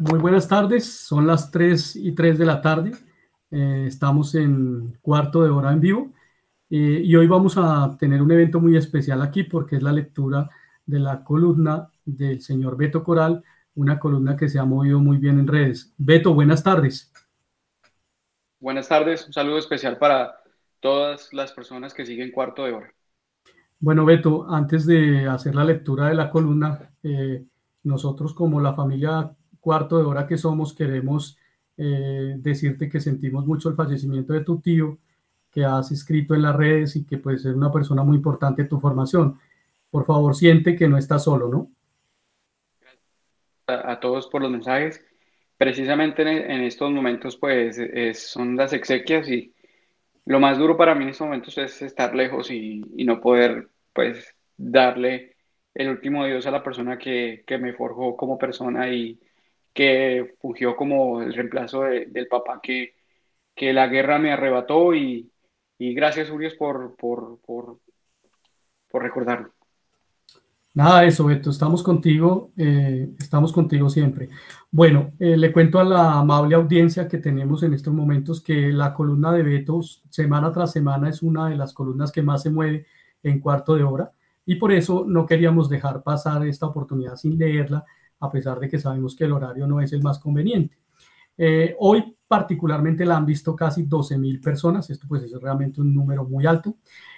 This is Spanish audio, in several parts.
Muy buenas tardes, son las 3:03 de la tarde, estamos en cuarto de hora en vivo y hoy vamos a tener un evento muy especial aquí porque es la lectura de la columna del señor Beto Coral, una columna que se ha movido muy bien en redes. Beto, buenas tardes. Buenas tardes, un saludo especial para todas las personas que siguen Cuarto de Hora. Bueno, Beto, antes de hacer la lectura de la columna, nosotros como la familia Cuarto de Hora que somos, queremos decirte que sentimos mucho el fallecimiento de tu tío, que has escrito en las redes y que puede ser una persona muy importante en tu formación. Por favor, siente que no estás solo, ¿no? A todos por los mensajes. Precisamente en estos momentos, pues, son las exequias y lo más duro para mí en estos momentos es estar lejos y no poder, pues, darle el último adiós a la persona que me forjó como persona y que fungió como el reemplazo del papá que la guerra me arrebató y gracias, Urias, por recordarlo. Nada de eso, Beto, estamos contigo siempre. Bueno, le cuento a la amable audiencia que tenemos en estos momentos que la columna de Beto, semana tras semana, es una de las columnas que más se mueve en cuarto de hora y por eso no queríamos dejar pasar esta oportunidad sin leerla, a pesar de que sabemos que el horario no es el más conveniente. Hoy particularmente la han visto casi 12.000 personas, esto pues es realmente un número muy alto.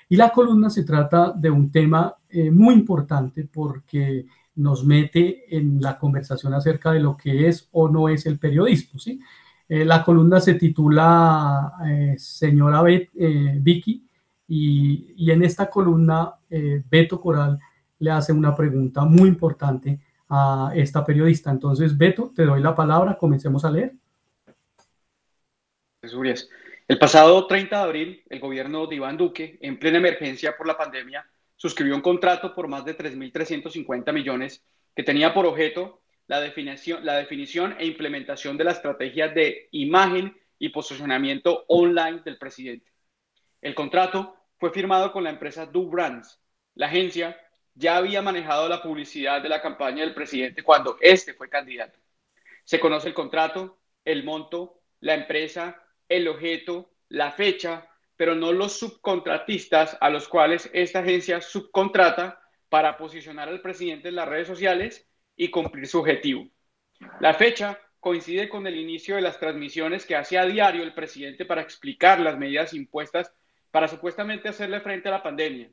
Y la columna se trata de un tema muy importante porque nos mete en la conversación acerca de lo que es o no es el periodismo, ¿sí? La columna se titula Señora Vicky y en esta columna Beto Coral le hace una pregunta muy importante a esta periodista. Entonces, Beto, te doy la palabra, comencemos a leer. Urias. El pasado 30 de abril, el gobierno de Iván Duque, en plena emergencia por la pandemia, suscribió un contrato por más de 3.350 millones que tenía por objeto la definición e implementación de la estrategia de imagen y posicionamiento online del presidente. El contrato fue firmado con la empresa Do Brands. La agencia ya había manejado la publicidad de la campaña del presidente cuando este fue candidato. Se conoce el contrato, el monto, la empresa, el objeto, la fecha, pero no los subcontratistas a los cuales esta agencia subcontrata para posicionar al presidente en las redes sociales y cumplir su objetivo. La fecha coincide con el inicio de las transmisiones que hace a diario el presidente para explicar las medidas impuestas para supuestamente hacerle frente a la pandemia.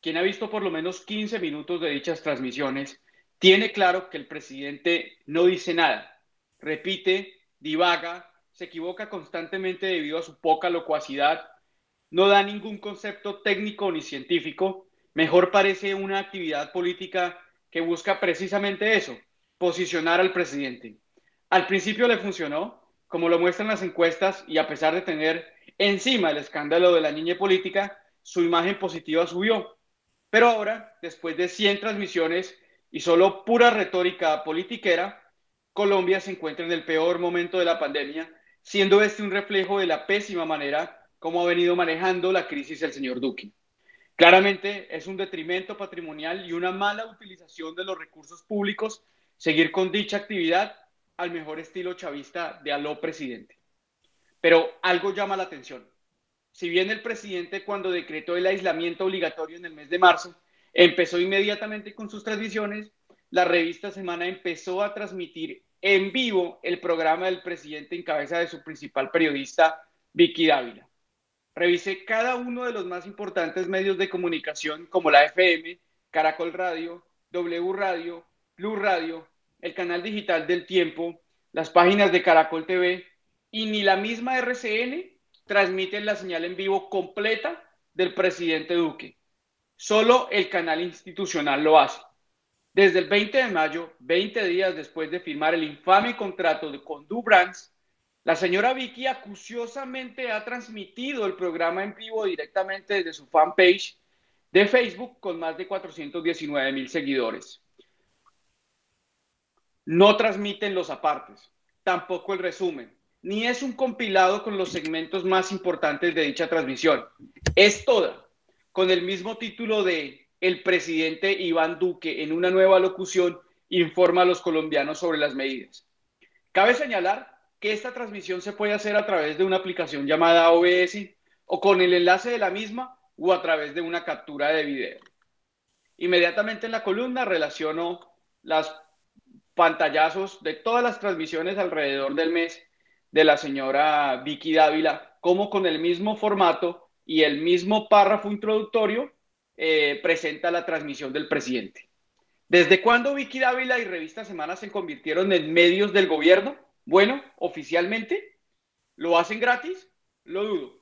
Quien ha visto por lo menos 15 minutos de dichas transmisiones tiene claro que el presidente no dice nada, repite, divaga, se equivoca constantemente debido a su poca locuacidad, no da ningún concepto técnico ni científico, mejor parece una actividad política que busca precisamente eso, posicionar al presidente. Al principio le funcionó, como lo muestran las encuestas, y a pesar de tener encima el escándalo de la niña política, su imagen positiva subió. Pero ahora, después de 100 transmisiones y solo pura retórica politiquera, Colombia se encuentra en el peor momento de la pandemia, siendo este un reflejo de la pésima manera como ha venido manejando la crisis el señor Duque. Claramente es un detrimento patrimonial y una mala utilización de los recursos públicos seguir con dicha actividad al mejor estilo chavista de aló presidente. Pero algo llama la atención. Si bien el presidente cuando decretó el aislamiento obligatorio en el mes de marzo, empezó inmediatamente con sus transmisiones, la revista Semana empezó a transmitir en vivo el programa del presidente en cabeza de su principal periodista, Vicky Dávila. Revisé cada uno de los más importantes medios de comunicación como la FM, Caracol Radio, W Radio, Blue Radio, el canal digital del Tiempo, las páginas de Caracol TV y ni la misma RCN transmiten la señal en vivo completa del presidente Duque. Solo el canal institucional lo hace. Desde el 20 de mayo, 20 días después de firmar el infame contrato con Do Brands, la señora Vicky acuciosamente ha transmitido el programa en vivo directamente desde su fanpage de Facebook con más de 419,000 seguidores. No transmiten los apartes, tampoco el resumen, ni es un compilado con los segmentos más importantes de dicha transmisión. Es toda, con el mismo título de El presidente Iván Duque en una nueva locución informa a los colombianos sobre las medidas. Cabe señalar que esta transmisión se puede hacer a través de una aplicación llamada OBS o con el enlace de la misma o a través de una captura de video. Inmediatamente en la columna relaciono las pantallazos de todas las transmisiones alrededor del mes de la señora Vicky Dávila, como con el mismo formato y el mismo párrafo introductorio presenta la transmisión del presidente. ¿Desde cuándo Vicky Dávila y Revista Semana se convirtieron en medios del gobierno? Bueno, oficialmente. ¿Lo hacen gratis? Lo dudo.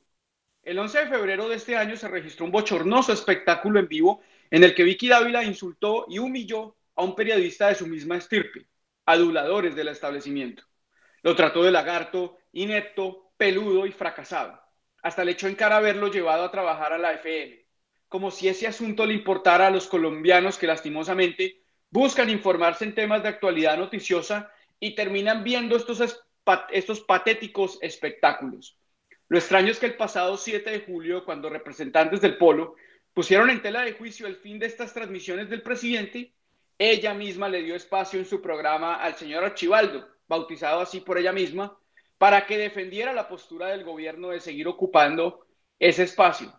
El 11 de febrero de este año se registró un bochornoso espectáculo en vivo en el que Vicky Dávila insultó y humilló a un periodista de su misma estirpe, aduladores del establecimiento. Lo trató de lagarto, inepto, peludo y fracasado. Hasta le echó en cara haberlo llevado a trabajar a la FM, como si ese asunto le importara a los colombianos que lastimosamente buscan informarse en temas de actualidad noticiosa y terminan viendo estos patéticos espectáculos. Lo extraño es que el pasado 7 de julio, cuando representantes del Polo pusieron en tela de juicio el fin de estas transmisiones del presidente, ella misma le dio espacio en su programa al señor Archibaldo, bautizado así por ella misma, para que defendiera la postura del gobierno de seguir ocupando ese espacio.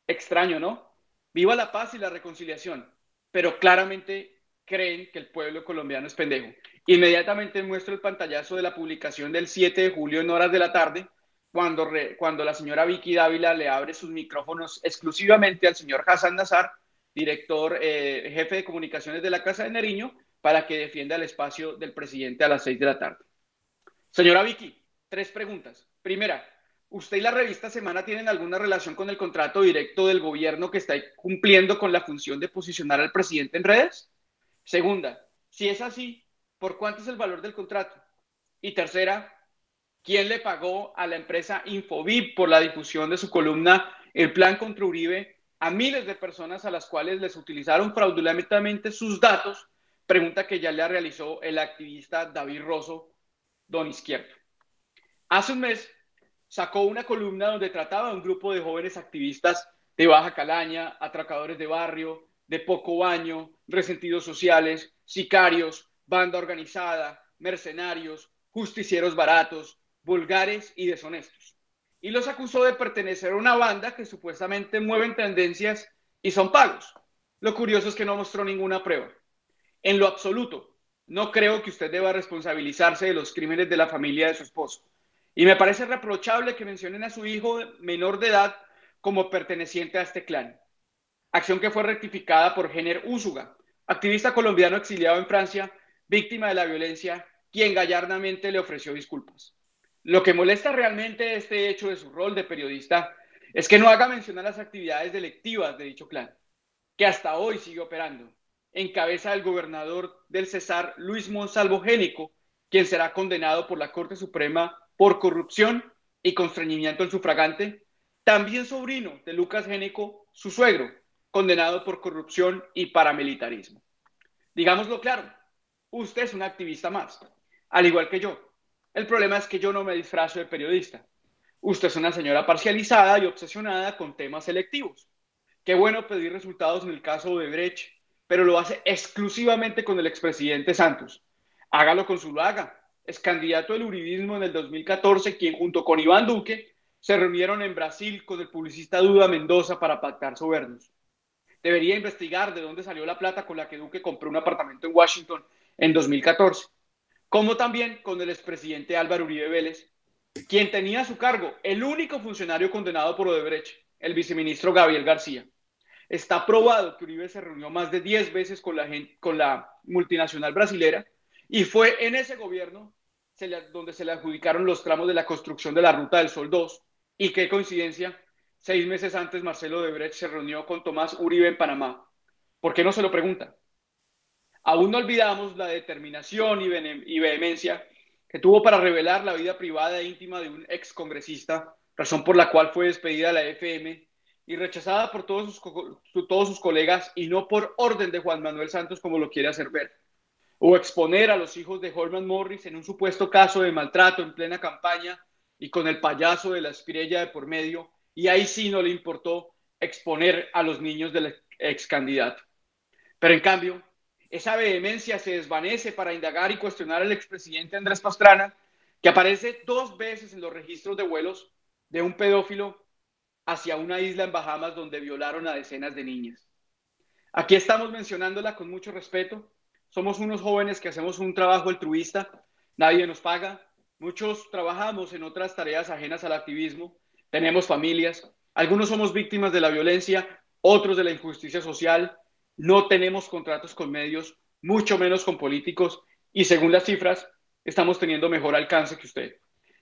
Extraño, ¿no? Viva la paz y la reconciliación, pero claramente creen que el pueblo colombiano es pendejo. Inmediatamente muestro el pantallazo de la publicación del 7 de julio en horas de la tarde, cuando la señora Vicky Dávila le abre sus micrófonos exclusivamente al señor Hassan Nazar, director, jefe de comunicaciones de la Casa de Nariño, para que defienda el espacio del presidente a las 6 de la tarde. Señora Vicky, 3 preguntas. Primera, ¿usted y la revista Semana tienen alguna relación con el contrato directo del gobierno que está cumpliendo con la función de posicionar al presidente en redes? Segunda, si es así, ¿por cuánto es el valor del contrato? Y tercera, ¿quién le pagó a la empresa Infobip por la difusión de su columna El Plan contra Uribe a miles de personas a las cuales les utilizaron fraudulentamente sus datos? Pregunta que ya le realizó el activista David Rosso, don Izquierdo. Hace un mes sacó una columna donde trataba a un grupo de jóvenes activistas de baja calaña, atracadores de barrio, de poco baño, resentidos sociales, sicarios, banda organizada, mercenarios, justicieros baratos, vulgares y deshonestos. Y los acusó de pertenecer a una banda que supuestamente mueven tendencias y son pagos. Lo curioso es que no mostró ninguna prueba. En lo absoluto, no creo que usted deba responsabilizarse de los crímenes de la familia de su esposo. Y me parece reprochable que mencionen a su hijo menor de edad como perteneciente a este clan. Acción que fue rectificada por Jenner Úsuga, activista colombiano exiliado en Francia, víctima de la violencia, quien gallardamente le ofreció disculpas. Lo que molesta realmente de este hecho de su rol de periodista es que no haga mención a las actividades delictivas de dicho clan, que hasta hoy sigue operando, en cabeza del gobernador del Cesar, Luis Monsalvo Génico, quien será condenado por la Corte Suprema por corrupción y constreñimiento al sufragante, también sobrino de Lucas Génico, su suegro, condenado por corrupción y paramilitarismo. Digámoslo claro, usted es un activista más, al igual que yo. El problema es que yo no me disfrazo de periodista. Usted es una señora parcializada y obsesionada con temas selectivos. Qué bueno pedir resultados en el caso de Brecht, pero lo hace exclusivamente con el expresidente Santos. Hágalo con Zuluaga, es candidato del uribismo en el 2014, quien junto con Iván Duque se reunieron en Brasil con el publicista Duda Mendoza para pactar sobornos. Debería investigar de dónde salió la plata con la que Duque compró un apartamento en Washington en 2014, como también con el expresidente Álvaro Uribe Vélez, quien tenía a su cargo el único funcionario condenado por Odebrecht, el viceministro Gabriel García. Está probado que Uribe se reunió más de 10 veces con la multinacional brasilera y fue en ese gobierno donde se le adjudicaron los tramos de la construcción de la Ruta del Sol 2. Y qué coincidencia, 6 meses antes Marcelo Odebrecht se reunió con Tomás Uribe en Panamá. ¿Por qué no se lo pregunta? Aún no olvidamos la determinación y vehemencia que tuvo para revelar la vida privada e íntima de un excongresista, razón por la cual fue despedida de la FM y rechazada por todos sus colegas y no por orden de Juan Manuel Santos como lo quiere hacer ver. O exponer a los hijos de Holman Morris en un supuesto caso de maltrato en plena campaña y con el payaso de la espriella de por medio, y ahí sí no le importó exponer a los niños del ex candidato. Pero en cambio, esa vehemencia se desvanece para indagar y cuestionar al expresidente Andrés Pastrana, que aparece 2 veces en los registros de vuelos de un pedófilo hacia una isla en Bahamas donde violaron a decenas de niñas. Aquí estamos mencionándola con mucho respeto. Somos unos jóvenes que hacemos un trabajo altruista, nadie nos paga, muchos trabajamos en otras tareas ajenas al activismo, tenemos familias, algunos somos víctimas de la violencia, otros de la injusticia social, no tenemos contratos con medios, mucho menos con políticos, y según las cifras, estamos teniendo mejor alcance que usted,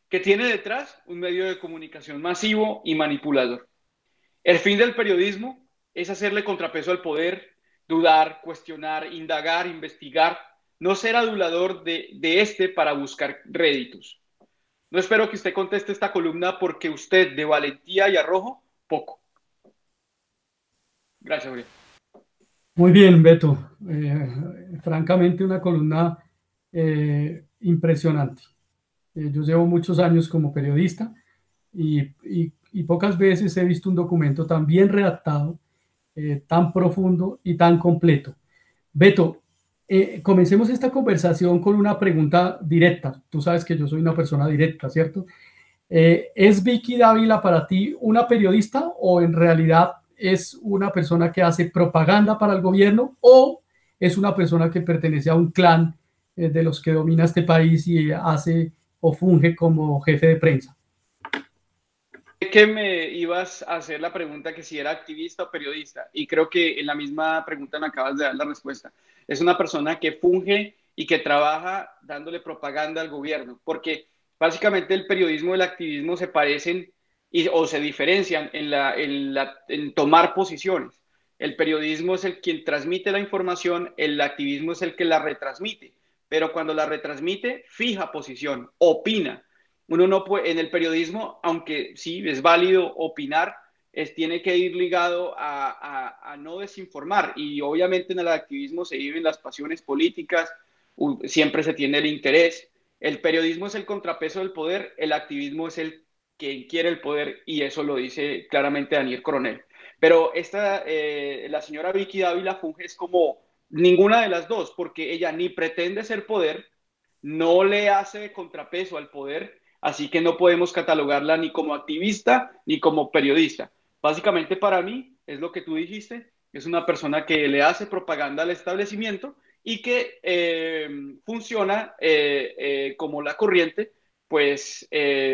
que tiene detrás un medio de comunicación masivo y manipulador. El fin del periodismo es hacerle contrapeso al poder, dudar, cuestionar, indagar, investigar, no ser adulador de este para buscar réditos. No espero que usted conteste esta columna porque usted de valentía y arrojo, poco. Gracias, Uriel. Muy bien, Beto. Francamente, una columna impresionante. Yo llevo muchos años como periodista y pocas veces he visto un documento tan bien redactado, tan profundo y tan completo. Beto, comencemos esta conversación con una pregunta directa. Tú sabes que yo soy una persona directa, ¿cierto? ¿Es Vicky Dávila para ti una periodista o en realidad es una persona que hace propaganda para el gobierno o es una persona que pertenece a un clan de los que domina este país y hace o funge como jefe de prensa? Que me ibas a hacer la pregunta que si era activista o periodista, y creo que en la misma pregunta me acabas de dar la respuesta. Es una persona que funge y que trabaja dándole propaganda al gobierno, porque básicamente el periodismo y el activismo se parecen o se diferencian en tomar posiciones. El periodismo es el quien transmite la información, el activismo es el que la retransmite, pero cuando la retransmite, fija posición, opina. Uno no puede, en el periodismo, aunque sí es válido opinar, tiene que ir ligado a no desinformar. Y obviamente en el activismo se viven las pasiones políticas, siempre se tiene el interés. El periodismo es el contrapeso del poder, el activismo es el que quiere el poder, y eso lo dice claramente Daniel Coronel. Pero la señora Vicky Dávila funge es como ninguna de las dos, porque ella ni pretende ser poder, no le hace contrapeso al poder, así que no podemos catalogarla ni como activista ni como periodista. Básicamente para mí, es lo que tú dijiste, es una persona que le hace propaganda al establecimiento y que funciona como la corriente, pues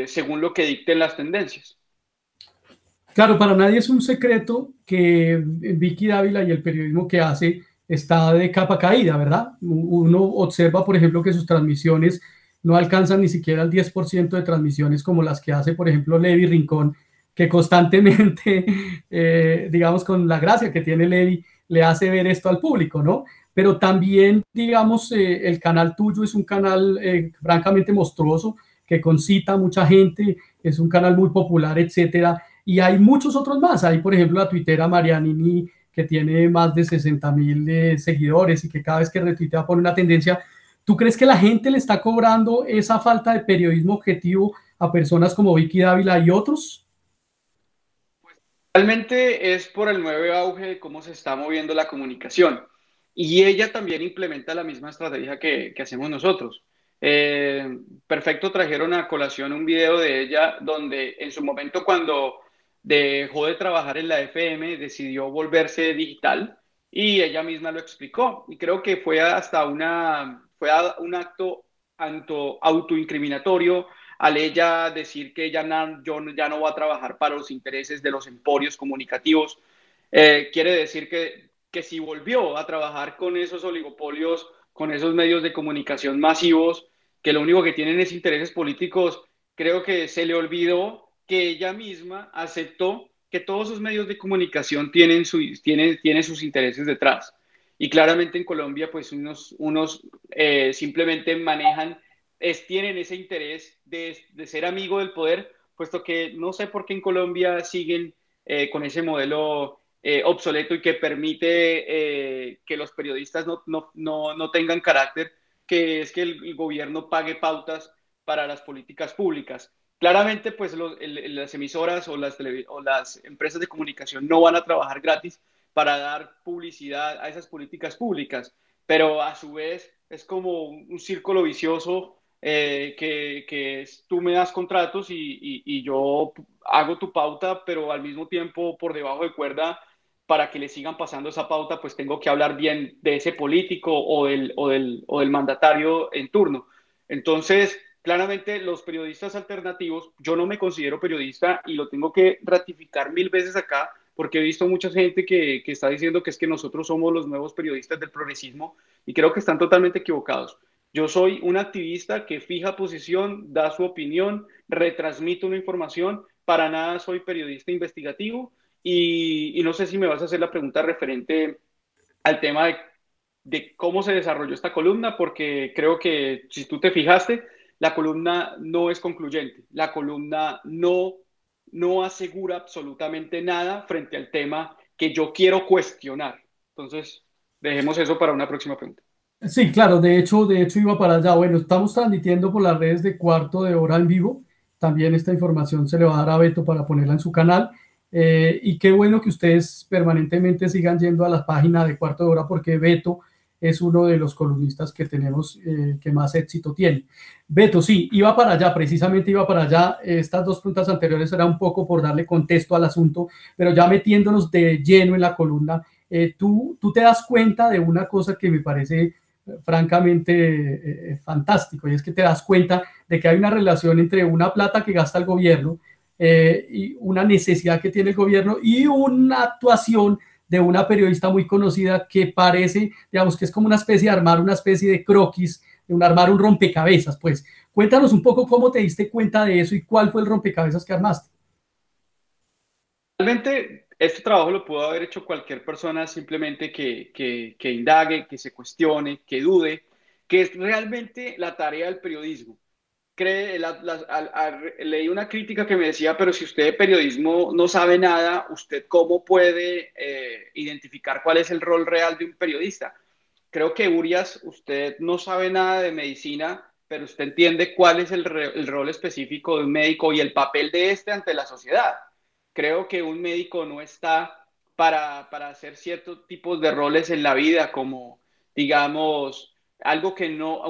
según lo que dicten las tendencias. Claro, para nadie es un secreto que Vicky Dávila y el periodismo que hace está de capa caída, ¿verdad? Uno observa, por ejemplo, que sus transmisiones no alcanzan ni siquiera el 10% de transmisiones como las que hace, por ejemplo, Levi Rincón, que constantemente, digamos, con la gracia que tiene Levi, le hace ver esto al público, ¿no? Pero también, digamos, el canal tuyo es un canal francamente monstruoso, que concita a mucha gente, es un canal muy popular, etcétera. Y hay muchos otros más. Hay, por ejemplo, la tuitera Marianini, que tiene más de 60.000 seguidores y que cada vez que retuitea pone una tendencia. ¿Tú crees que la gente le está cobrando esa falta de periodismo objetivo a personas como Vicky Dávila y otros? Pues realmente es por el nuevo auge de cómo se está moviendo la comunicación. Y ella también implementa la misma estrategia que hacemos nosotros. Perfecto, trajeron a colación un video de ella donde en su momento cuando dejó de trabajar en la FM decidió volverse digital y ella misma lo explicó. Y creo que fue hasta un acto autoincriminatorio al ella decir que ya no va a trabajar para los intereses de los emporios comunicativos. Quiere decir que si volvió a trabajar con esos oligopolios, con esos medios de comunicación masivos, que lo único que tienen es intereses políticos, creo que se le olvidó que ella misma aceptó que todos esos medios de comunicación tienen sus intereses detrás. Y claramente en Colombia, pues unos simplemente tienen ese interés de ser amigo del poder, puesto que no sé por qué en Colombia siguen con ese modelo obsoleto y que permite que los periodistas no tengan carácter, que es que el gobierno pague pautas para las políticas públicas. Claramente, pues las emisoras o las empresas de comunicación no van a trabajar gratis para dar publicidad a esas políticas públicas, pero a su vez es como un círculo vicioso tú me das contratos y yo hago tu pauta, pero al mismo tiempo por debajo de cuerda, para que le sigan pasando esa pauta, pues tengo que hablar bien de ese político o del mandatario en turno. Entonces, claramente los periodistas alternativos, yo no me considero periodista y lo tengo que ratificar mil veces acá, porque he visto mucha gente que está diciendo que es que nosotros somos los nuevos periodistas del progresismo y creo que están totalmente equivocados. Yo soy un activista que fija posición, da su opinión, retransmite una información, para nada soy periodista investigativo y no sé si me vas a hacer la pregunta referente al tema de cómo se desarrolló esta columna, porque creo que si tú te fijaste, la columna no es concluyente, la columna no asegura absolutamente nada frente al tema que yo quiero cuestionar. Entonces, dejemos eso para una próxima pregunta. Sí, claro, de hecho iba para allá. Bueno, estamos transmitiendo por las redes de Cuarto de Hora en vivo. También esta información se le va a dar a Beto para ponerla en su canal. Y qué bueno que ustedes permanentemente sigan yendo a la página de Cuarto de Hora porque Beto es uno de los columnistas que tenemos que más éxito tiene. Beto, sí, iba para allá, precisamente iba para allá. Estas dos preguntas anteriores era un poco por darle contexto al asunto, pero ya metiéndonos de lleno en la columna, tú te das cuenta de una cosa que me parece francamente fantástico, y es que te das cuenta de que hay una relación entre una plata que gasta el gobierno y una necesidad que tiene el gobierno y una actuación de una periodista muy conocida que parece, digamos, que es como una especie de armar una especie de croquis, de armar un rompecabezas. Pues cuéntanos un poco cómo te diste cuenta de eso y cuál fue el rompecabezas que armaste. Realmente este trabajo lo pudo haber hecho cualquier persona simplemente que indague, que se cuestione, que dude, que es realmente la tarea del periodismo. Leí una crítica que me decía, pero si usted de periodismo no sabe nada, ¿usted cómo puede identificar cuál es el rol real de un periodista? Creo que Urias, usted no sabe nada de medicina, pero usted entiende cuál es el rol específico de un médico y el papel de este ante la sociedad. Creo que un médico no está para hacer ciertos tipos de roles en la vida, como, digamos, algo que, no,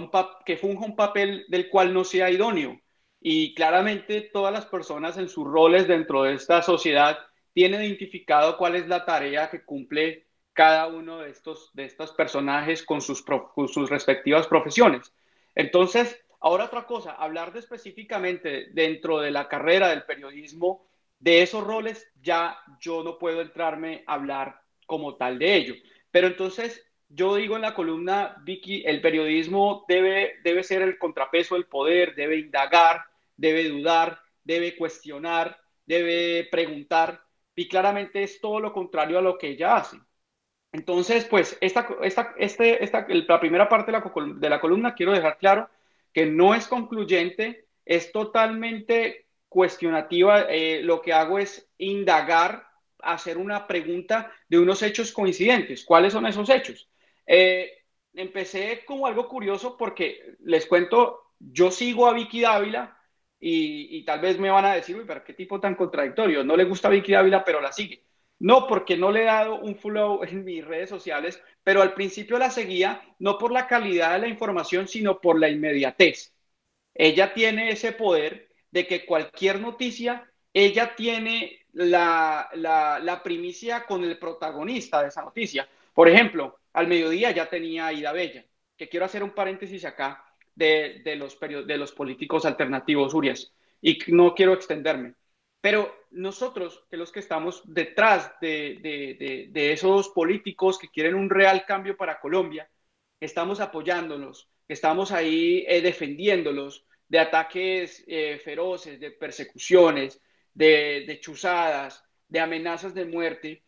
que funja un papel del cual no sea idóneo. Y claramente todas las personas en sus roles dentro de esta sociedad tienen identificado cuál es la tarea que cumple cada uno de estos personajes con sus respectivas profesiones. Entonces, ahora otra cosa, hablar de específicamente dentro de la carrera del periodismo, de esos roles, ya yo no puedo entrarme a hablar como tal de ello. Pero entonces, yo digo en la columna, Vicky, el periodismo debe ser el contrapeso del poder, debe indagar, debe dudar, debe cuestionar, debe preguntar, y claramente es todo lo contrario a lo que ella hace. Entonces, pues, la primera parte de la columna quiero dejar claro que no es concluyente, es totalmente cuestionativa. Lo que hago es indagar, hacer una pregunta de unos hechos coincidentes. ¿Cuáles son esos hechos? Eh, Empecé como algo curioso porque les cuento, yo sigo a Vicky Dávila y tal vez me van a decir, uy, pero qué tipo tan contradictorio, no le gusta a Vicky Dávila, pero la sigue. No, porque no le he dado un follow en mis redes sociales, pero al principio la seguía no por la calidad de la información, sino por la inmediatez. Ella tiene ese poder de que cualquier noticia, ella tiene la primicia con el protagonista de esa noticia. Por ejemplo, al mediodía ya tenía a Ida Bella, que quiero hacer un paréntesis acá de los políticos alternativos, Urias, y no quiero extenderme. Pero nosotros, que los que estamos detrás de esos políticos que quieren un real cambio para Colombia, estamos apoyándolos, estamos ahí defendiéndolos de ataques feroces, de persecuciones, de chuzadas, de amenazas de muerte.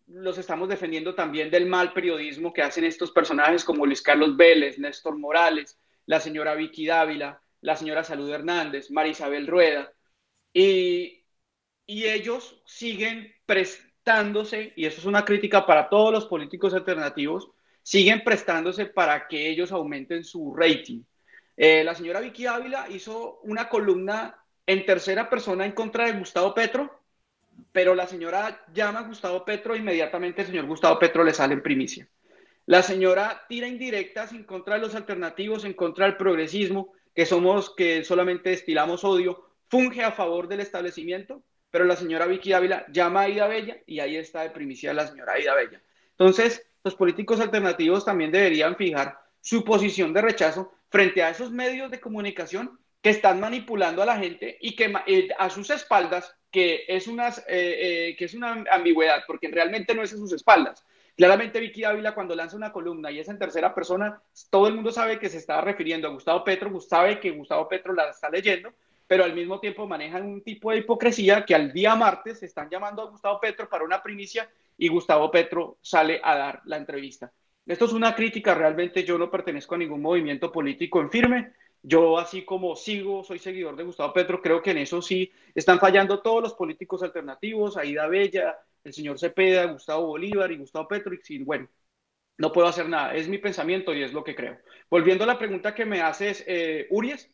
Los estamos defendiendo también del mal periodismo que hacen estos personajes como Luis Carlos Vélez, Néstor Morales, la señora Vicky Dávila, la señora Salud Hernández, Marisabel Rueda. Y, y ellos siguen prestándose, y eso es una crítica para todos los políticos alternativos, siguen prestándose para que ellos aumenten su rating. La señora Vicky Ávila hizo una columna en tercera persona en contra de Gustavo Petro, pero la señora llama a Gustavo Petro, inmediatamente el señor Gustavo Petro le sale en primicia. La señora tira indirectas en contra de los alternativos, en contra del progresismo, que solamente destilamos odio, funge a favor del establecimiento, pero la señora Vicky Ávila llama a Aida Bella y ahí está de primicia la señora Aida Bella. Entonces, los políticos alternativos también deberían fijar su posición de rechazo frente a esos medios de comunicación que están manipulando a la gente y que a sus espaldas, que es una ambigüedad, porque realmente no es a sus espaldas. Claramente Vicky Ávila cuando lanza una columna y es en tercera persona, todo el mundo sabe que se está refiriendo a Gustavo Petro, sabe que Gustavo Petro la está leyendo, pero al mismo tiempo manejan un tipo de hipocresía que al día martes están llamando a Gustavo Petro para una primicia y Gustavo Petro sale a dar la entrevista. Esto es una crítica, realmente yo no pertenezco a ningún movimiento político en firme, yo así como soy seguidor de Gustavo Petro, creo que en eso sí están fallando todos los políticos alternativos, Aida Bella, el señor Cepeda, Gustavo Bolívar y Gustavo Petro, y bueno, no puedo hacer nada, es mi pensamiento y es lo que creo. Volviendo a la pregunta que me haces, Urias,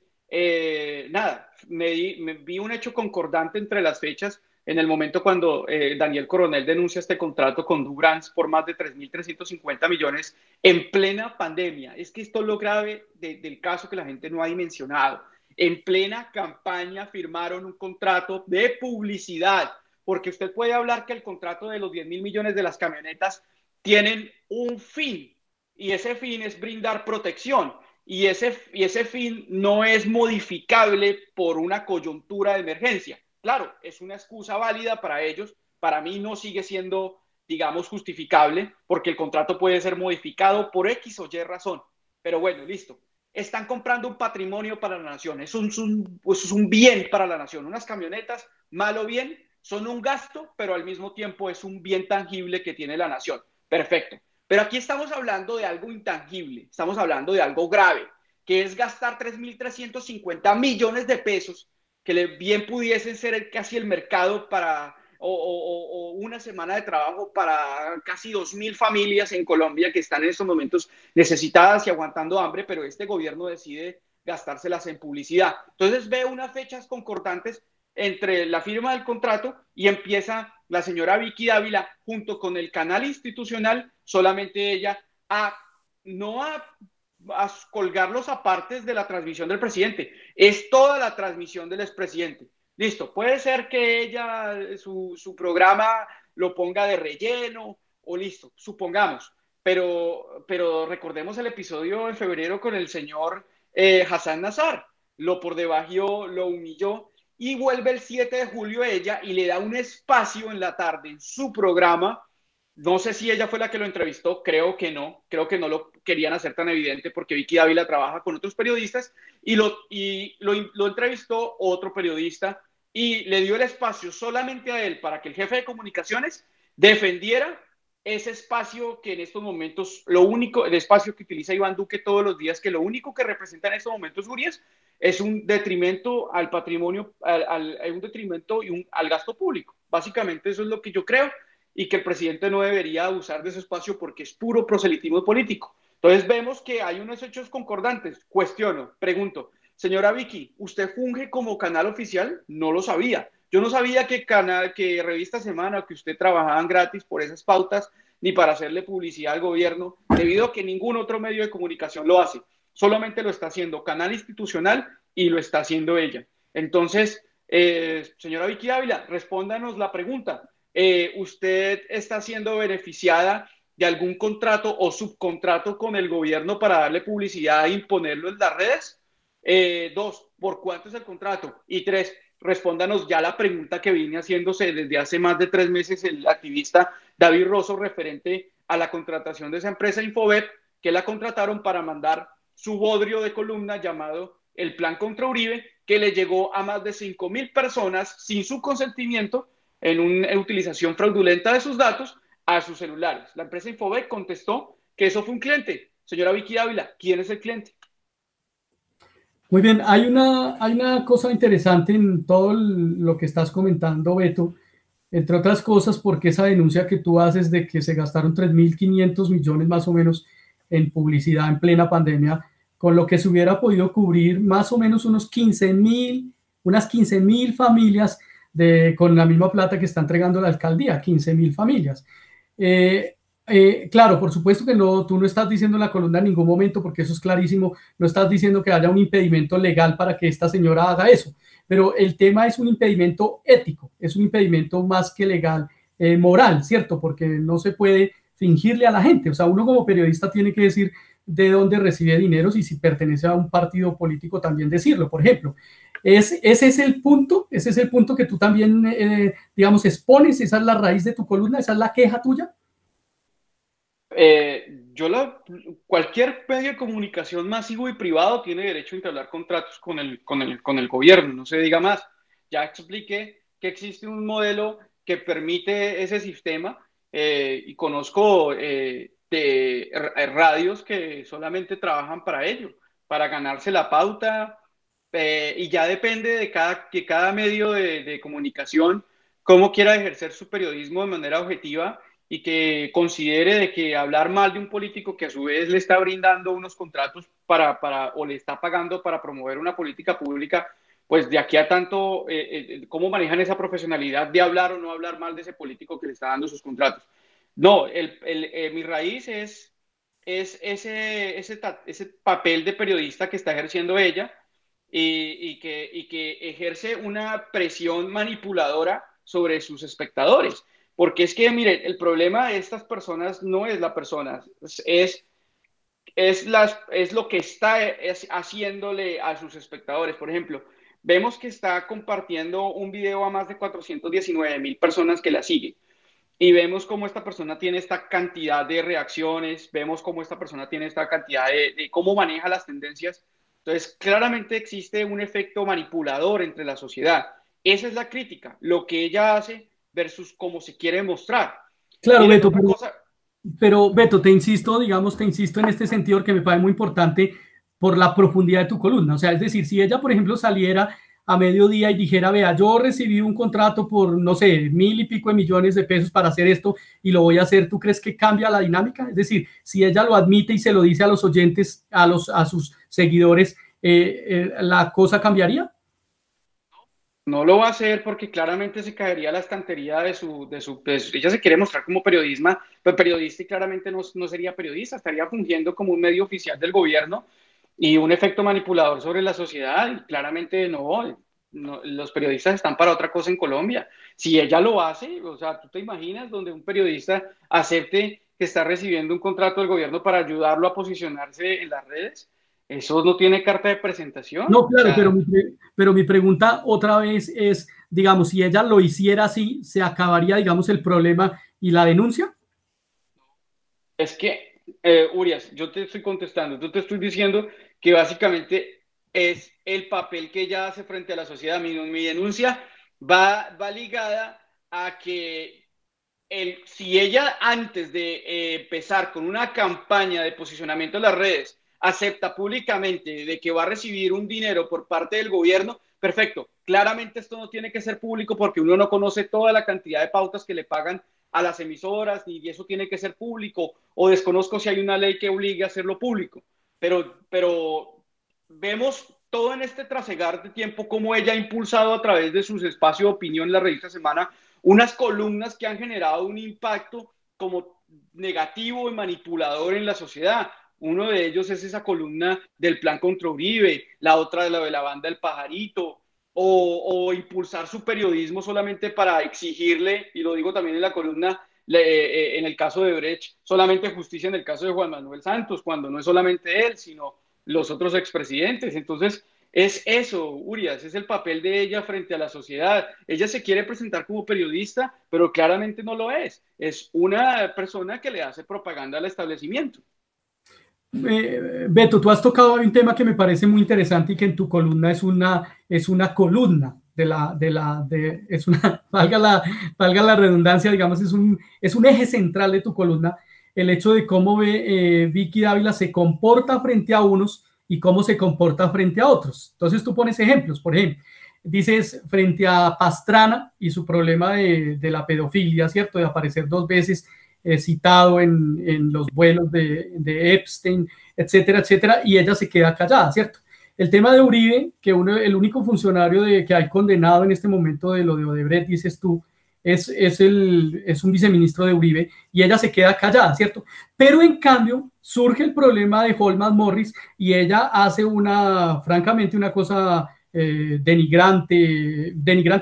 nada, me vi un hecho concordante entre las fechas en el momento cuando Daniel Coronel denuncia este contrato con Dubrans por más de 3.350 millones en plena pandemia. Es que esto es lo grave del caso que la gente no ha dimensionado. En plena campaña firmaron un contrato de publicidad, porque usted puede hablar que el contrato de los 10.000 millones de las camionetas tienen un fin, y ese fin es brindar protección, y ese fin no es modificable por una coyuntura de emergencia. Claro, es una excusa válida para ellos, para mí no sigue siendo, digamos, justificable, porque el contrato puede ser modificado por X o Y razón, pero bueno, listo. Están comprando un patrimonio para la nación, es un bien para la nación, unas camionetas, mal o bien, son un gasto, pero al mismo tiempo es un bien tangible que tiene la nación. Perfecto. Pero aquí estamos hablando de algo intangible, estamos hablando de algo grave, que es gastar 3.350 millones de pesos, que bien pudiesen ser casi el mercado para, o una semana de trabajo para casi 2.000 familias en Colombia que están en estos momentos necesitadas y aguantando hambre, pero este gobierno decide gastárselas en publicidad. Entonces veo unas fechas concordantes entre la firma del contrato y empieza la señora Vicky Dávila junto con el canal institucional, solamente ella, no a colgar los apartes de la transmisión del presidente, es toda la transmisión del expresidente. Listo, puede ser que ella, su programa lo ponga de relleno, o listo, supongamos, pero recordemos el episodio en febrero con el señor Hassan Nazar, lo por debajo, lo humilló, y vuelve el 7 de julio ella y le da un espacio en la tarde en su programa. No sé si ella fue la que lo entrevistó, creo que no lo querían hacer tan evidente porque Vicky Dávila trabaja con otros periodistas y lo entrevistó otro periodista y le dio el espacio solamente a él para que el jefe de comunicaciones defendiera ese espacio que en estos momentos, el espacio que utiliza Iván Duque todos los días, que lo único que representa en estos momentos, Urias, es un detrimento al patrimonio, un detrimento al gasto público. Básicamente eso es lo que yo creo y que el presidente no debería abusar de ese espacio porque es puro proselitismo político. Entonces vemos que hay unos hechos concordantes. Cuestiono, pregunto, señora Vicky, ¿usted funge como canal oficial? No lo sabía. Yo no sabía que Revista Semana, que usted trabajaban gratis por esas pautas, ni para hacerle publicidad al gobierno, debido a que ningún otro medio de comunicación lo hace. Solamente lo está haciendo Canal Institucional y lo está haciendo ella. Entonces, señora Vicky Ávila, respóndanos la pregunta. ¿Usted está siendo beneficiada de algún contrato o subcontrato con el gobierno para darle publicidad e imponerlo en las redes? 2, ¿por cuánto es el contrato? Y 3, respóndanos ya la pregunta que viene haciéndose desde hace más de 3 meses el activista David Rosso referente a la contratación de esa empresa Infobep, que la contrataron para mandar su bodrio de columna llamado El Plan contra Uribe, que le llegó a más de 5.000 personas sin su consentimiento en una utilización fraudulenta de sus datos a sus celulares. La empresa Infobep contestó que eso fue un cliente. Señora Vicky Ávila, ¿quién es el cliente? Muy bien, hay una cosa interesante en todo lo que estás comentando, Beto, entre otras cosas, porque esa denuncia que tú haces de que se gastaron 3.500 millones más o menos en publicidad en plena pandemia, con lo que se hubiera podido cubrir más o menos unas 15.000 familias con la misma plata que está entregando la alcaldía, 15.000 familias. Claro, por supuesto que no, tú no estás diciendo en la columna en ningún momento, porque eso es clarísimo, no estás diciendo que haya un impedimento legal para que esta señora haga eso, pero el tema es un impedimento ético, es un impedimento más que legal, moral, ¿cierto? Porque no se puede fingirle a la gente, o sea, uno como periodista tiene que decir de dónde recibe dinero y si pertenece a un partido político también decirlo, por ejemplo. Ese es el punto, ese es el punto que tú también, digamos, expones, esa es la raíz de tu columna, esa es la queja tuya. Yo cualquier medio de comunicación masivo y privado tiene derecho a entablar contratos con el gobierno, no se diga más. Ya expliqué que existe un modelo que permite ese sistema y conozco de radios que solamente trabajan para ello, para ganarse la pauta y ya depende de cada medio de comunicación cómo quiera ejercer su periodismo de manera objetiva y que considere de que hablar mal de un político que a su vez le está brindando unos contratos o le está pagando para promover una política pública, pues de aquí a tanto, ¿cómo manejan esa profesionalidad de hablar o no hablar mal de ese político que le está dando sus contratos? No, mi raíz es ese papel de periodista que está ejerciendo ella y que ejerce una presión manipuladora sobre sus espectadores. Porque es que, mire, el problema de estas personas no es la persona, es lo que está haciéndole a sus espectadores. Por ejemplo, vemos que está compartiendo un video a más de 419,000 personas que la siguen. Y vemos cómo esta persona tiene esta cantidad de reacciones, vemos cómo esta persona tiene esta cantidad de cómo maneja las tendencias. Entonces, claramente existe un efecto manipulador entre la sociedad. Esa es la crítica, lo que ella hace versus cómo se quiere mostrar. Claro, Miren, Beto, otra cosa, pero Beto, te insisto, digamos, te insisto en este sentido que me parece muy importante por la profundidad de tu columna. O sea, es decir, si ella, por ejemplo, saliera a mediodía y dijera, vea, yo recibí un contrato por, no sé, 1.000 y pico de millones de pesos para hacer esto y lo voy a hacer, ¿tú crees que cambia la dinámica? Es decir, si ella lo admite y se lo dice a los oyentes, a sus seguidores, ¿la cosa cambiaría? no lo va a hacer porque claramente se caería a la estantería ella se quiere mostrar como periodista y claramente no sería periodista, estaría fungiendo como un medio oficial del gobierno y un efecto manipulador sobre la sociedad. Y claramente no, los periodistas están para otra cosa en Colombia. Si ella lo hace, o sea, tú te imaginas donde un periodista acepte que está recibiendo un contrato del gobierno para ayudarlo a posicionarse en las redes, eso no tiene carta de presentación. No, O claro, sea, pero mi pregunta otra vez es, digamos, si ella lo hiciera así, ¿se acabaría, digamos, el problema y la denuncia? es que, Urias, yo te estoy contestando, yo te estoy diciendo que básicamente es el papel que ella hace frente a la sociedad. Mi denuncia va ligada a que si ella antes de empezar con una campaña de posicionamiento en las redes acepta públicamente de que va a recibir un dinero por parte del gobierno, perfecto. Claramente esto no tiene que ser público porque uno no conoce toda la cantidad de pautas que le pagan a las emisoras y eso tiene que ser público o desconozco si hay una ley que obligue a hacerlo público. Pero vemos todo en este trasegar de tiempo como ella ha impulsado a través de sus espacios de opinión en la revista Semana unas columnas que han generado un impacto como negativo y manipulador en la sociedad. Uno de ellos es esa columna del plan contra Uribe, la otra de la banda del pajarito, o impulsar su periodismo solamente para exigirle, y lo digo también en la columna, en el caso de Brecht, solamente justicia en el caso de Juan Manuel Santos, cuando no es solamente él, sino los otros expresidentes. Entonces, es eso, Urias, es el papel de ella frente a la sociedad. Ella se quiere presentar como periodista, pero claramente no lo es. Es una persona que le hace propaganda al establecimiento. Beto, tú has tocado un tema que me parece muy interesante y que en tu columna es una columna es una, valga la redundancia, digamos, es un eje central de tu columna, el hecho de cómo Vicky Dávila se comporta frente a unos y cómo se comporta frente a otros. Entonces tú pones ejemplos, por ejemplo, dices frente a Pastrana y su problema de la pedofilia, ¿cierto? De aparecer dos veces citado en los vuelos de Epstein, etcétera, etcétera, y ella se queda callada, ¿cierto? El tema de Uribe, que el único funcionario que hay condenado en este momento de lo de Odebrecht, dices tú, es un viceministro de Uribe, y ella se queda callada, ¿cierto? Pero en cambio surge el problema de Holman Morris y ella hace francamente, una cosa denigrante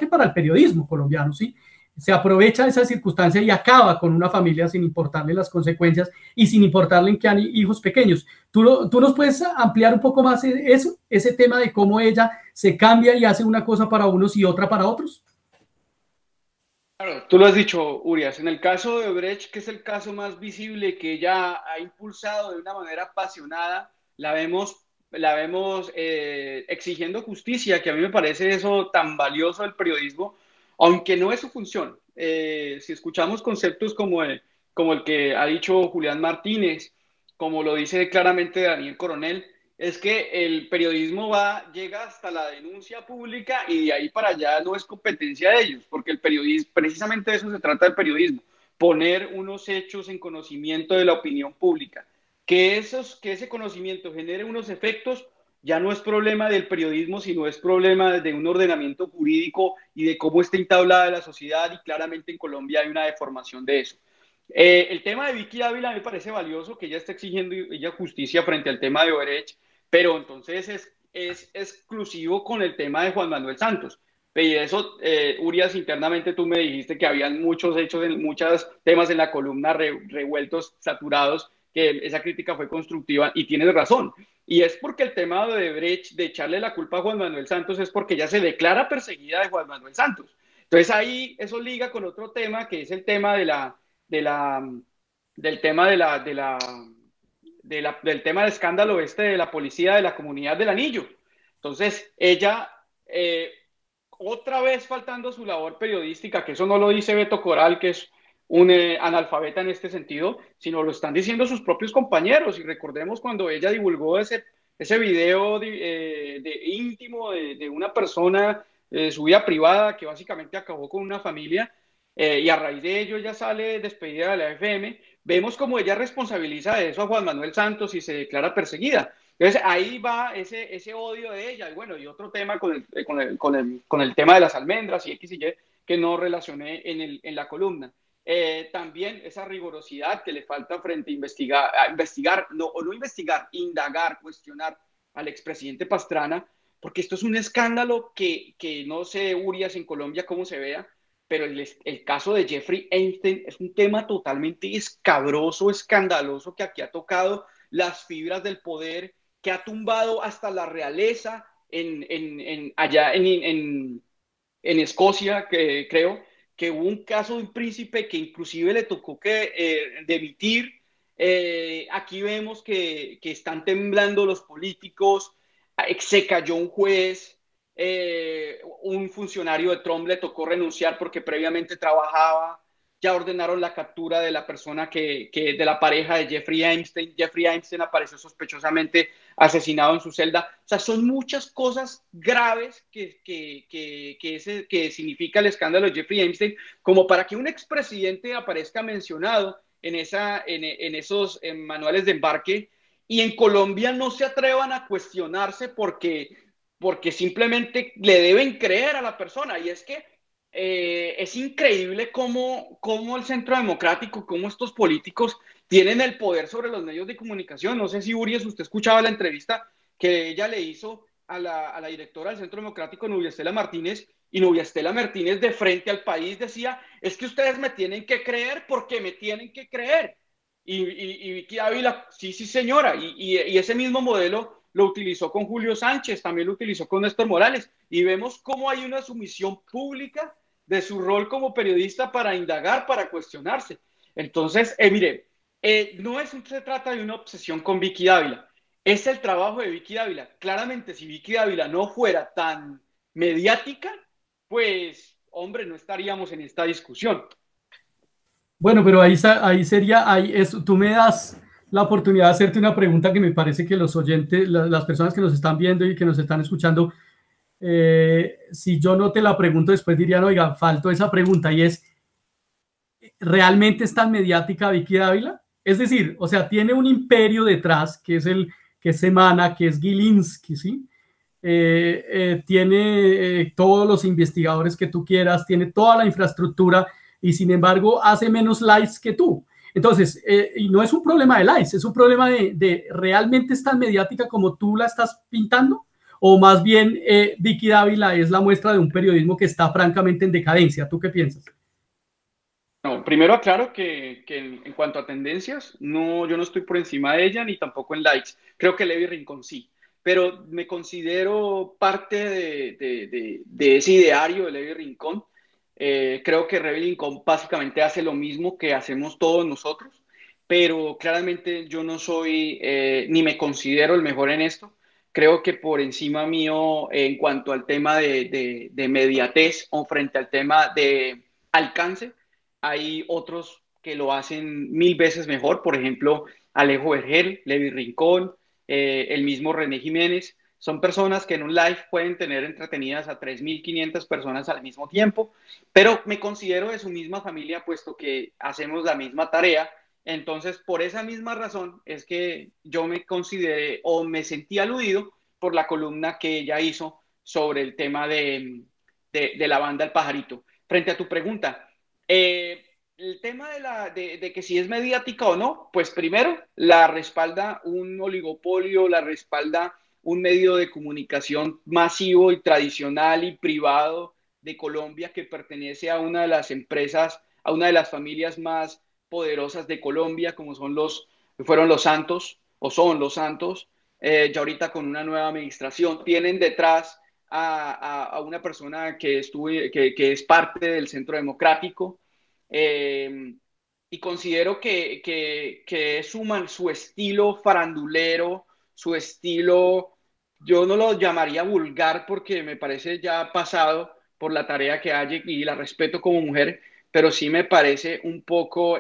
para el periodismo colombiano, ¿sí? Se aprovecha de esa circunstancia y acaba con una familia sin importarle las consecuencias y sin importarle en que han hijos pequeños. ¿Tú nos puedes ampliar un poco más ese tema de cómo ella se cambia y hace una cosa para unos y otra para otros? Claro, tú lo has dicho, Urias. En el caso de Brecht, que es el caso más visible que ella ha impulsado de una manera apasionada, la vemos exigiendo justicia, que a mí me parece eso tan valioso del periodismo, aunque no es su función. Si escuchamos conceptos como el que ha dicho Julián Martínez, como lo dice claramente Daniel Coronel, es que el periodismo llega hasta la denuncia pública y de ahí para allá no es competencia de ellos, porque el periodismo, precisamente de eso se trata el periodismo, poner unos hechos en conocimiento de la opinión pública. Que ese conocimiento genere unos efectos ya no es problema del periodismo, sino es problema de un ordenamiento jurídico y de cómo está entablada la sociedad, y claramente en Colombia hay una deformación de eso. El tema de Vicky Ávila me parece valioso, que ella está exigiendo ella justicia frente al tema de Odebrecht, pero entonces es exclusivo con el tema de Juan Manuel Santos. Y eso, Urias, internamente tú me dijiste que habían muchos hechos, muchos temas en la columna revueltos, saturados, que esa crítica fue constructiva y tienes razón. Y es porque el tema de Odebrecht, de echarle la culpa a Juan Manuel Santos, es porque ya se declara perseguida de Juan Manuel Santos. Entonces ahí eso liga con otro tema, que es el tema de la, del tema del tema de escándalo de la policía de la Comunidad del Anillo. Entonces, ella, otra vez faltando su labor periodística, que eso no lo dice Beto Coral, que es un analfabeta en este sentido, sino lo están diciendo sus propios compañeros. Y recordemos cuando ella divulgó ese video íntimo de una persona, su vida privada, que básicamente acabó con una familia, y a raíz de ello ella sale despedida de la FM. Vemos como ella responsabiliza de eso a Juan Manuel Santos y se declara perseguida. Entonces ahí va ese odio de ella. Y bueno, y otro tema con el tema de las almendras y X y Y, que no relacioné en la columna. También esa rigurosidad que le falta frente a investigar, no investigar, indagar, cuestionar al expresidente Pastrana, porque esto es un escándalo que no sé, Urias, en Colombia cómo se vea, pero el caso de Jeffrey Epstein es un tema totalmente escabroso, escandaloso, que aquí ha tocado las fibras del poder, que ha tumbado hasta la realeza allá en Escocia, que creo que hubo un caso de un príncipe que inclusive le tocó demitir. Aquí vemos que están temblando los políticos, se cayó un juez. Un funcionario de Trump le tocó renunciar porque previamente trabajaba. Ya ordenaron la captura de la persona de la pareja de Jeffrey Epstein. Jeffrey Epstein apareció sospechosamente asesinado en su celda. O sea, son muchas cosas graves que significa el escándalo de Jeffrey Epstein, como para que un expresidente aparezca mencionado en esos manuales de embarque, y en Colombia no se atrevan a cuestionarse porque simplemente le deben creer a la persona. Y es que es increíble cómo el Centro Democrático, cómo estos políticos tienen el poder sobre los medios de comunicación. No sé si, Urias, usted escuchaba la entrevista que ella le hizo a la directora del Centro Democrático, Nubia Estela Martínez, y Nubia Estela Martínez, de frente al país, decía: es que ustedes me tienen que creer porque me tienen que creer. Y Vicky Ávila, sí, señora, y ese mismo modelo lo utilizó con Julio Sánchez, también lo utilizó con Néstor Morales, y vemos cómo hay una sumisión pública de su rol como periodista para indagar, para cuestionarse. Entonces, mire, no se trata de una obsesión con Vicky Ávila, es el trabajo de Vicky Ávila. Claramente, si Vicky Ávila no fuera tan mediática, pues, hombre, no estaríamos en esta discusión. Bueno, pero ahí sería, tú me das la oportunidad de hacerte una pregunta que me parece que los oyentes, las personas que nos están viendo y que nos están escuchando, si yo no te la pregunto después dirían: oiga, faltó esa pregunta, y es: ¿realmente es tan mediática Vicky Dávila? Es decir, o sea, tiene un imperio detrás, que es Semana, que es Gilinski, ¿sí? Tiene todos los investigadores que tú quieras, tiene toda la infraestructura, y sin embargo hace menos likes que tú. Entonces, y no es un problema de likes, es un problema de realmente es tan mediática como tú la estás pintando, o más bien Vicky Dávila es la muestra de un periodismo que está francamente en decadencia. ¿Tú qué piensas? No, primero aclaro que en cuanto a tendencias, no, yo no estoy por encima de ella ni tampoco en likes. Creo que Levi Rincón sí, pero me considero parte de ese ideario de Levi Rincón. Creo que Levi Rincón básicamente hace lo mismo que hacemos todos nosotros, pero claramente yo no soy ni me considero el mejor en esto. Creo que por encima mío, en cuanto al tema de mediatez o frente al tema de alcance, hay otros que lo hacen mil veces mejor, por ejemplo, Alejo Vergel, Levi Rincón, el mismo René Jiménez. Son personas que en un live pueden tener entretenidas a 3.500 personas al mismo tiempo, pero me considero de su misma familia, puesto que hacemos la misma tarea. Entonces, por esa misma razón es que yo me consideré o me sentí aludido por la columna que ella hizo sobre el tema de la banda El Pajarito. Frente a tu pregunta, el tema de que si es mediática o no, pues primero la respalda un oligopolio, la respalda un medio de comunicación masivo y tradicional y privado de Colombia que pertenece a una de las empresas, a una de las familias más poderosas de Colombia, como fueron los Santos o son los Santos, ya ahorita con una nueva administración, tienen detrás a una persona que es parte del Centro Democrático, eh, y considero que suman su estilo farandulero, su estilo, yo no lo llamaría vulgar porque me parece ya pasado por la tarea que hay y la respeto como mujer, pero sí me parece un poco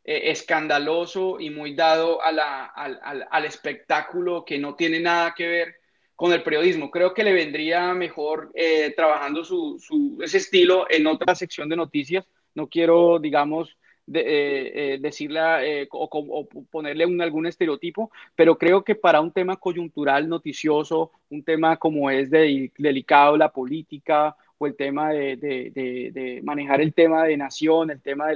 escandaloso y muy dado al espectáculo que no tiene nada que ver con el periodismo. Creo que le vendría mejor trabajando ese estilo en otra sección de noticias. No quiero, digamos, decirle o ponerle algún estereotipo, pero creo que para un tema coyuntural, noticioso, un tema como es delicado, la política o el tema de manejar el tema de nación, el tema de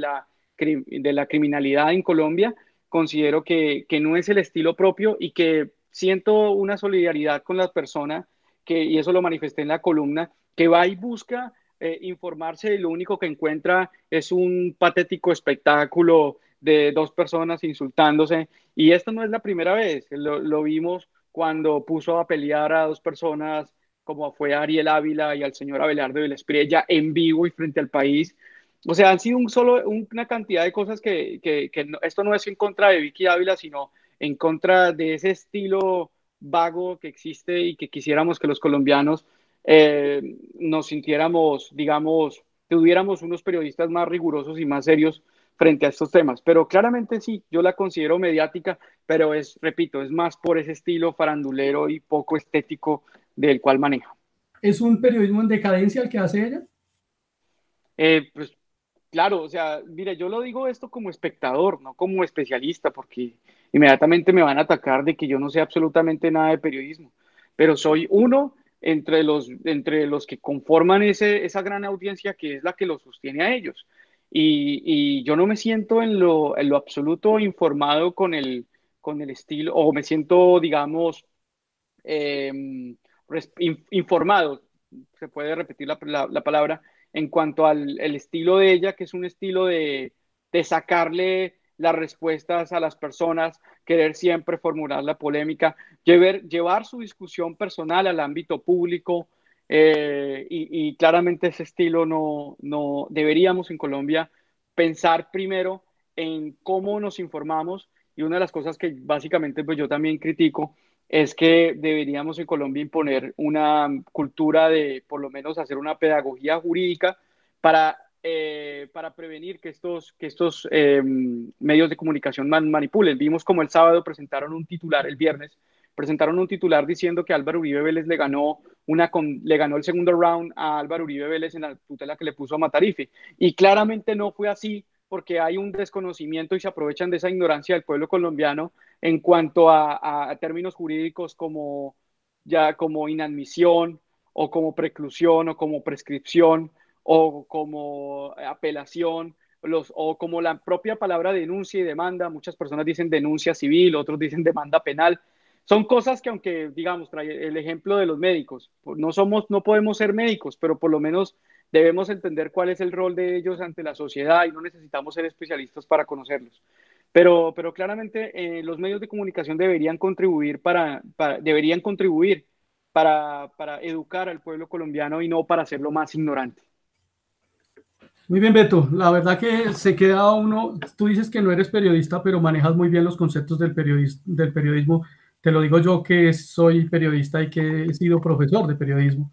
la criminalidad en Colombia, considero que no es el estilo propio y que siento una solidaridad con las personas y eso lo manifesté en la columna, que va y busca informarse y lo único que encuentra es un patético espectáculo de dos personas insultándose. Y esto no es la primera vez, lo vimos cuando puso a pelear a dos personas como fue Ariel Ávila y al señor Abelardo de la Espriella en vivo y frente al país. O sea, han sido una cantidad de cosas esto no es en contra de Vicky Ávila, sino en contra de ese estilo vago que existe y que quisiéramos que los colombianos nos sintiéramos, digamos, tuviéramos unos periodistas más rigurosos y más serios frente a estos temas. Pero claramente sí, yo la considero mediática, pero repito, es más por ese estilo farandulero y poco estético del cual maneja. ¿Es un periodismo en decadencia el que hace ella? Pues claro, o sea, mire, yo lo digo esto como espectador, no como especialista, porque inmediatamente me van a atacar de que yo no sé absolutamente nada de periodismo, pero soy uno entre los que conforman esa gran audiencia que es la que los sostiene a ellos. Y yo no me siento en lo absoluto informado con el estilo, o me siento, digamos, informado, se puede repetir la palabra, en cuanto al el estilo de ella, que es un estilo de sacarle las respuestas a las personas, querer siempre formular la polémica, llevar su discusión personal al ámbito público, y claramente ese estilo no deberíamos en Colombia pensar primero en cómo nos informamos, y una de las cosas que básicamente pues yo también critico es que deberíamos en Colombia imponer una cultura de por lo menos hacer una pedagogía jurídica para prevenir que estos medios de comunicación manipulen. Vimos como el sábado presentaron un titular, el viernes, presentaron un titular diciendo que Álvaro Uribe Vélez le ganó el segundo round a Álvaro Uribe Vélez en la tutela que le puso a Matarife. Y claramente no fue así porque hay un desconocimiento y se aprovechan de esa ignorancia del pueblo colombiano en cuanto a términos jurídicos como inadmisión o como preclusión o como prescripción o como apelación, o como la propia palabra denuncia y demanda. Muchas personas dicen denuncia civil, otros dicen demanda penal. Son cosas que, aunque digamos, trae el ejemplo de los médicos, no podemos ser médicos, pero por lo menos debemos entender cuál es el rol de ellos ante la sociedad y no necesitamos ser especialistas para conocerlos. Pero claramente los medios de comunicación deberían contribuir para educar al pueblo colombiano y no para hacerlo más ignorante. Muy bien, Beto. La verdad que se queda uno, tú dices que no eres periodista, pero manejas muy bien los conceptos del periodismo. Te lo digo yo que soy periodista y que he sido profesor de periodismo.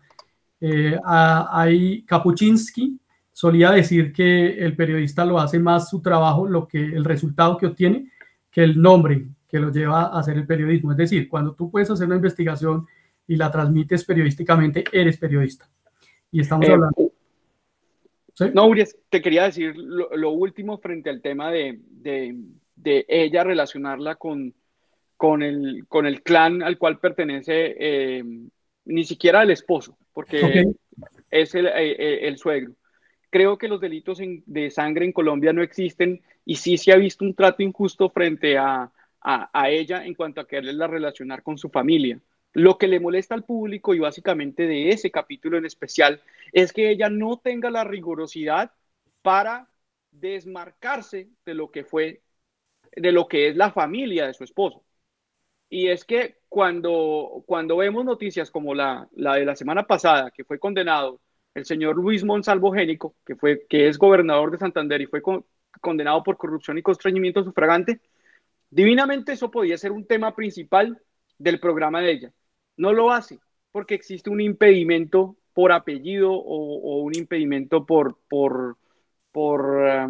Hay Kapuczynski solía decir que el periodista lo hace más su trabajo, el resultado que obtiene, que el nombre que lo lleva a hacer el periodismo. Es decir, cuando tú puedes hacer una investigación y la transmites periodísticamente, eres periodista. Y estamos hablando. ¿Sí? No, Urias, te quería decir lo último frente al tema de ella relacionarla con el clan al cual pertenece, ni siquiera el esposo, porque Okay. es el suegro. Creo que los delitos de sangre en Colombia no existen y sí se ha visto un trato injusto frente a ella en cuanto a quererla relacionar con su familia. Lo que le molesta al público y básicamente de ese capítulo en especial es que ella no tenga la rigurosidad para desmarcarse de lo que fue, de lo que es la familia de su esposo. Y es que cuando vemos noticias como la de la semana pasada, que fue condenado el señor Luis Monsalvo Génico, que es gobernador de Santander y fue condenado por corrupción y constreñimiento sufragante, divinamente eso podía ser un tema principal del programa de ella. No lo hace porque existe un impedimento por apellido o un impedimento por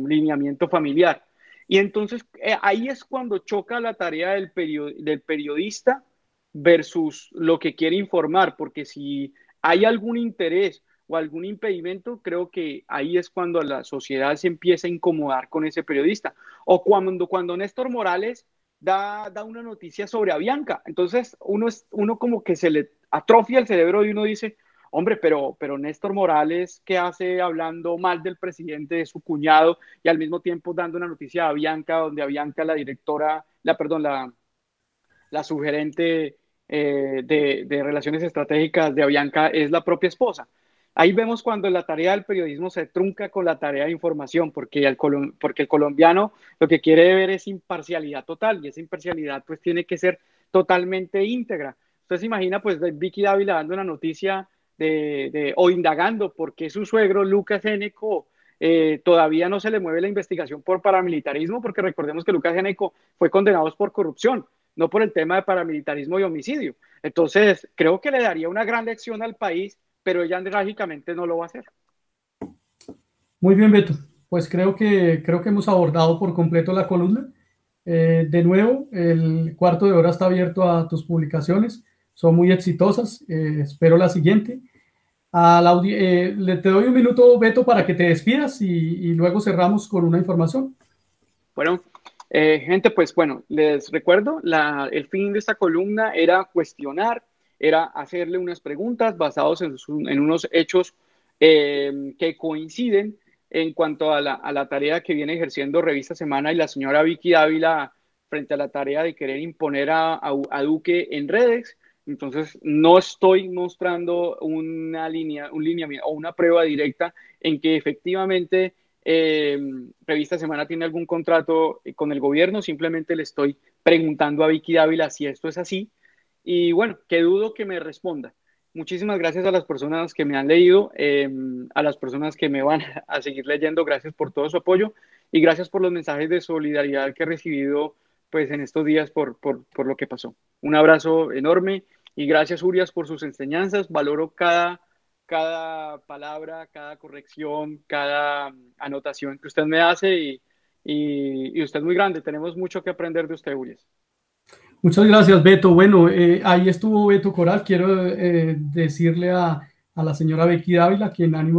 lineamiento familiar. Y entonces ahí es cuando choca la tarea del periodista versus lo que quiere informar, porque si hay algún interés o algún impedimento, creo que ahí es cuando la sociedad se empieza a incomodar con ese periodista. O cuando Néstor Morales da una noticia sobre Avianca, entonces uno como que se le atrofia el cerebro y uno dice, hombre, pero Néstor Morales, ¿qué hace hablando mal del presidente, de su cuñado, y al mismo tiempo dando una noticia a Avianca, donde Avianca, la directora, la sugerente de Relaciones Estratégicas de Avianca es la propia esposa? Ahí vemos cuando la tarea del periodismo se trunca con la tarea de información, porque el colombiano lo que quiere ver es imparcialidad total, y esa imparcialidad pues tiene que ser totalmente íntegra. Entonces imagina pues Vicky Dávila dando una noticia o indagando por qué su suegro Lucas Eneco todavía no se le mueve la investigación por paramilitarismo, porque recordemos que Lucas Eneco fue condenado por corrupción, no por el tema de paramilitarismo y homicidio. Entonces, creo que le daría una gran lección al país, pero ella trágicamente no lo va a hacer. Muy bien, Beto. Pues creo que hemos abordado por completo la columna. De nuevo, el cuarto de hora está abierto a tus publicaciones. Son muy exitosas. Espero la siguiente. Te doy un minuto, Beto, para que te despidas y luego cerramos con una información. Bueno, gente, pues bueno, les recuerdo, el fin de esta columna era cuestionar, era hacerle unas preguntas basadas en unos hechos que coinciden en cuanto a la tarea que viene ejerciendo Revista Semana y la señora Vicky Dávila frente a la tarea de querer imponer a Duque en redes. Entonces, no estoy mostrando un lineamiento o una prueba directa en que efectivamente Revista Semana tiene algún contrato con el gobierno. Simplemente le estoy preguntando a Vicky Dávila si esto es así. Y bueno, que dudo que me responda. Muchísimas gracias a las personas que me han leído, a las personas que me van a seguir leyendo. Gracias por todo su apoyo y gracias por los mensajes de solidaridad que he recibido pues en estos días por lo que pasó. Un abrazo enorme y gracias, Urias, por sus enseñanzas. Valoro cada palabra, cada corrección, cada anotación que usted me hace y usted es muy grande. Tenemos mucho que aprender de usted, Urias. Muchas gracias, Beto. Bueno, ahí estuvo Beto Coral. Quiero decirle a la señora Becky Dávila que en ánimos